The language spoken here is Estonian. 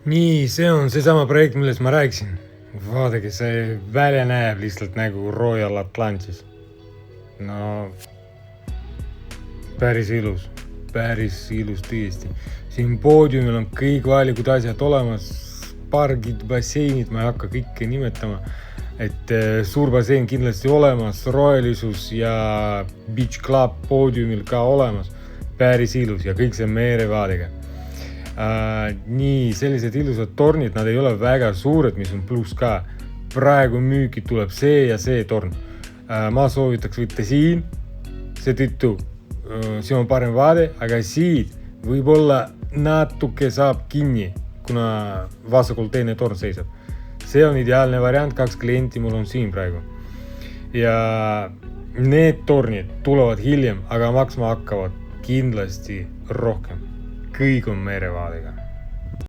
Nii, see on seesama projekt, millest ma rääkisin. Vaadake, see välja näeb lihtsalt nagu Royal Atlantis. No, päris ilus tõesti. Siin poodiumil on kõik vajalikud asjad olemas, pargid, basseinid, ma ei hakka kõike nimetama. Et suur bassein kindlasti olemas, roelisus ja beach club poodiumil ka olemas. Päris ilus ja kõik see merevaadega. Nii, sellised ilusad tornid, nad ei ole väga suured, mis on pluss ka. Praegu müüki tuleb see ja see torn. Ma soovitaks võtta siin, seetõttu siin on parem vaade, aga siit võib-olla natuke saab kinni, kuna vasakul teine torn seisab. See on ideaalne variant, 2 klienti mul on siin praegu. Ja need tornid tulevad hiljem, aga maksma hakkavad kindlasti rohkem. Kõik on merevaadega.